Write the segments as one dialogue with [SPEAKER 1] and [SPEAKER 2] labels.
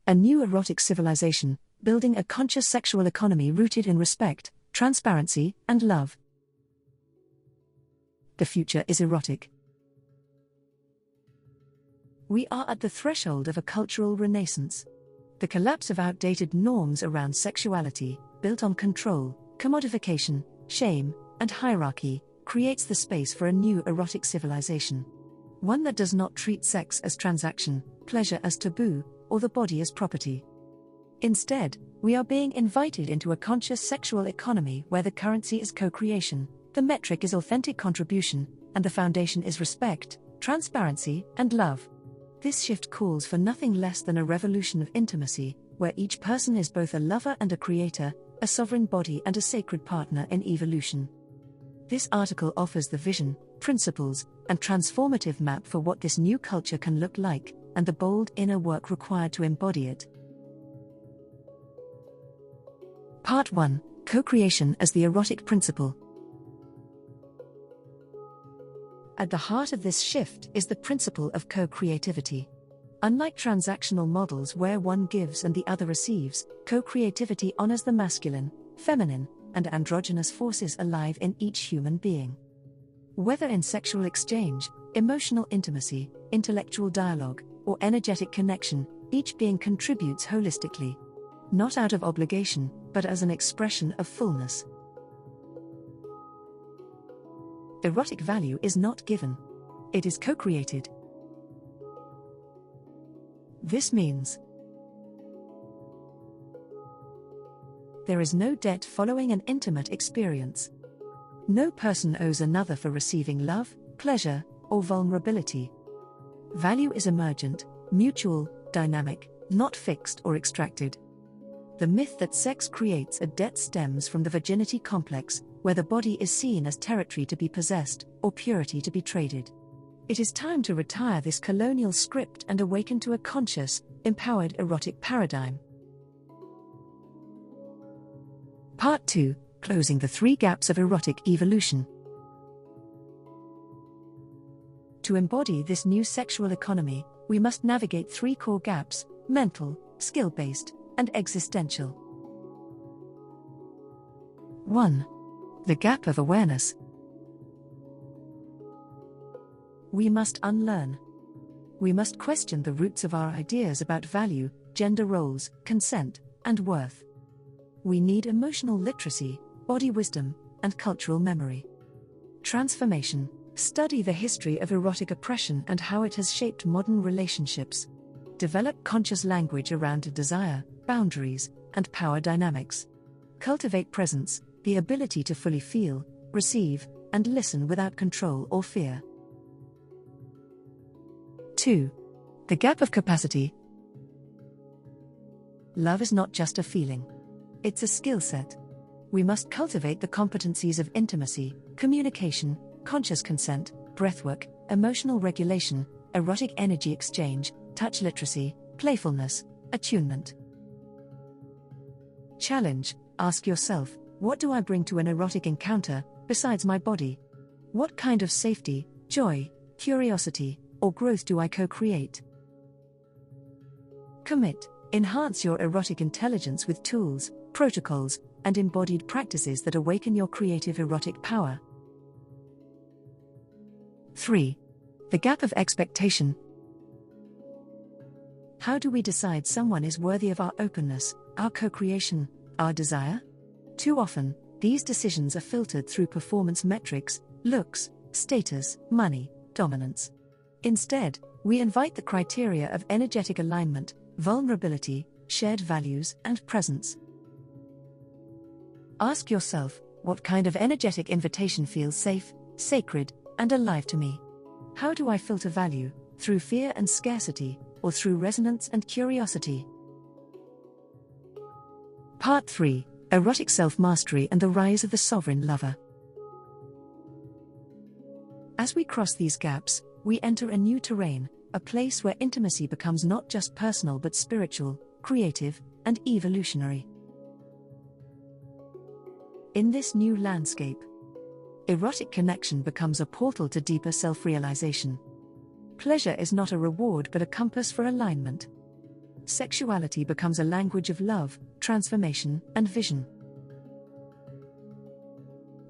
[SPEAKER 1] A new erotic civilization, building a conscious sexual economy rooted in respect, transparency, and love. The future is erotic. We are at the threshold of a cultural renaissance. The collapse of outdated norms around sexuality, built on control, commodification, shame, and hierarchy, creates the space for a new erotic civilization. One that does not treat sex as transaction, pleasure as taboo, or the body as property. Instead, we are being invited into a conscious sexual economy where the currency is co-creation, the metric is authentic contribution, and the foundation is respect, transparency, and love. This shift calls for nothing less than a revolution of intimacy, where each person is both a lover and a creator, a sovereign body and a sacred partner in evolution. This article offers the vision, principles, and transformative map for what this new culture can look like, and the bold inner work required to embody it. Part 1: Co-creation as the erotic principle. At the heart of this shift is the principle of co-creativity. Unlike transactional models where one gives and the other receives, co-creativity honors the masculine, feminine, and androgynous forces alive in each human being. Whether in sexual exchange, emotional intimacy, intellectual dialogue, or energetic connection, each being contributes holistically. Not out of obligation, but as an expression of fullness. Erotic value is not given. It is co-created. This means there is no debt following an intimate experience. No person owes another for receiving love, pleasure, or vulnerability. Value is emergent, mutual, dynamic, not fixed or extracted. The myth that sex creates a debt stems from the virginity complex, where the body is seen as territory to be possessed, or purity to be traded. It is time to retire this colonial script and awaken to a conscious, empowered erotic paradigm. Part 2: Closing the 3 gaps of erotic evolution. To embody this new sexual economy, we must navigate 3 core gaps: mental, skill-based, and existential. 1. The gap of awareness. We must unlearn. We must question the roots of our ideas about value, gender roles, consent, and worth. We need emotional literacy, body wisdom, and cultural memory. Transformation. Study the history of erotic oppression and how it has shaped modern relationships. Develop conscious language around desire, boundaries, and power dynamics. Cultivate presence, the ability to fully feel, receive, and listen without control or fear. 2. The gap of capacity. Love is not just a feeling. It's a skill set. We must cultivate the competencies of intimacy, communication, conscious consent, breathwork, emotional regulation, erotic energy exchange, touch literacy, playfulness, attunement. Challenge. Ask yourself, what do I bring to an erotic encounter, besides my body? What kind of safety, joy, curiosity, or growth do I co-create? Commit. Enhance your erotic intelligence with tools, protocols, and embodied practices that awaken your creative erotic power. 3. The gap of expectation. How do we decide someone is worthy of our openness, our co-creation, our desire? Too often, these decisions are filtered through performance metrics, looks, status, money, dominance. Instead, we invite the criteria of energetic alignment, vulnerability, shared values, and presence. Ask yourself, what kind of energetic invitation feels safe, sacred, and alive to me? How do I filter value, through fear and scarcity, or through resonance and curiosity? Part 3: Erotic Self-Mastery and the Rise of the Sovereign Lover. As we cross these gaps, we enter a new terrain, a place where intimacy becomes not just personal but spiritual, creative, and evolutionary. In this new landscape, erotic connection becomes a portal to deeper self-realization. Pleasure is not a reward but a compass for alignment. Sexuality becomes a language of love, transformation, and vision.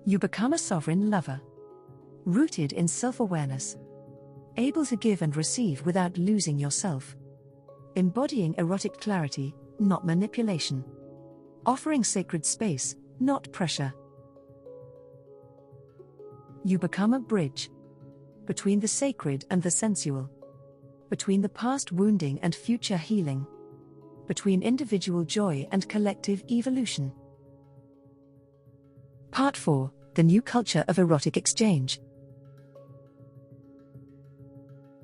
[SPEAKER 1] You become a sovereign lover, rooted in self-awareness, able to give and receive without losing yourself, embodying erotic clarity, not manipulation, offering sacred space, not pressure. You become a bridge between the sacred and the sensual, between the past wounding and future healing, between individual joy and collective evolution. Part 4: The New Culture of Erotic Exchange.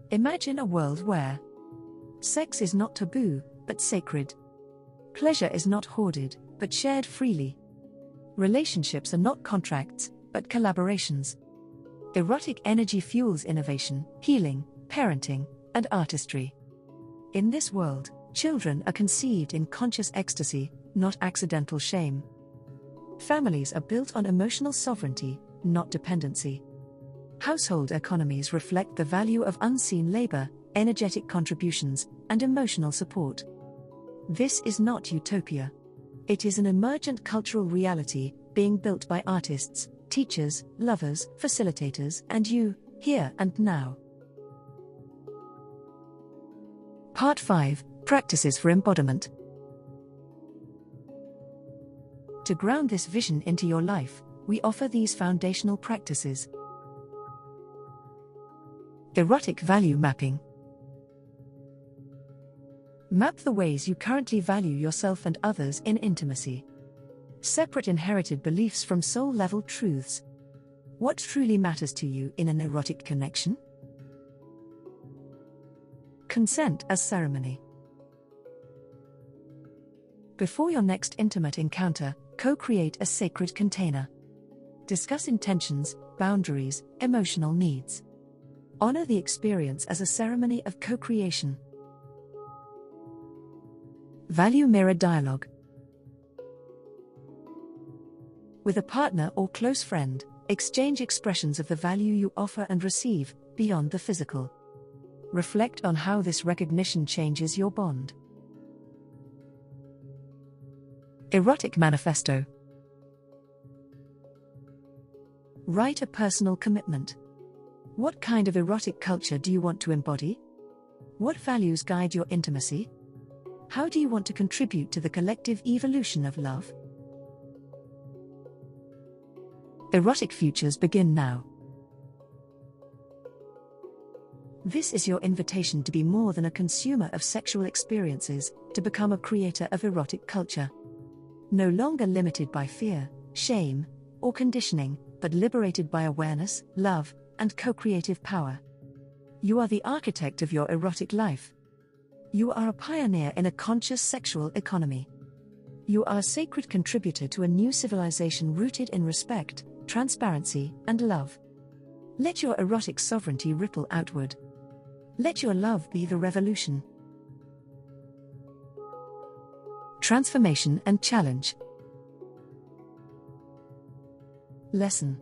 [SPEAKER 1] Imagine a world where sex is not taboo, but sacred. Pleasure is not hoarded, but shared freely. Relationships are not contracts, but collaborations. Erotic energy fuels innovation, healing, parenting, and artistry. In this world, children are conceived in conscious ecstasy, not accidental shame. Families are built on emotional sovereignty, not dependency. Household economies reflect the value of unseen labor, energetic contributions, and emotional support. This is not utopia. It is an emergent cultural reality, being built by artists, teachers, lovers, facilitators, and you, here and now. Part 5: Practices for Embodiment. To ground this vision into your life, we offer these foundational practices. Erotic value mapping. Map the ways you currently value yourself and others in intimacy. Separate inherited beliefs from soul-level truths. What truly matters to you in an erotic connection? Consent as ceremony. Before your next intimate encounter, co-create a sacred container. Discuss intentions, boundaries, emotional needs. Honor the experience as a ceremony of co-creation. Value mirror dialogue. With a partner or close friend, exchange expressions of the value you offer and receive, beyond the physical. Reflect on how this recognition changes your bond. Erotic manifesto. Write a personal commitment. What kind of erotic culture do you want to embody? What values guide your intimacy? How do you want to contribute to the collective evolution of love? Erotic futures begin now. This is your invitation to be more than a consumer of sexual experiences, to become a creator of erotic culture. No longer limited by fear, shame, or conditioning, but liberated by awareness, love, and co-creative power. You are the architect of your erotic life. You are a pioneer in a conscious sexual economy. You are a sacred contributor to a new civilization rooted in respect, transparency, and love. Let your erotic sovereignty ripple outward. Let your love be the revolution. Transformation and challenge. Lesson.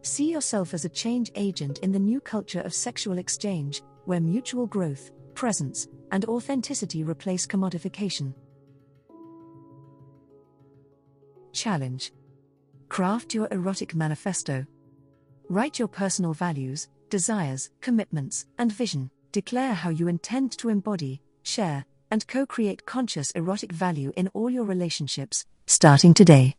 [SPEAKER 1] See yourself as a change agent in the new culture of sexual exchange, where mutual growth, presence, and authenticity replace commodification. Challenge. Craft your erotic manifesto. Write your personal values, desires, commitments, and vision. Declare how you intend to embody, share, and co-create conscious erotic value in all your relationships, starting today.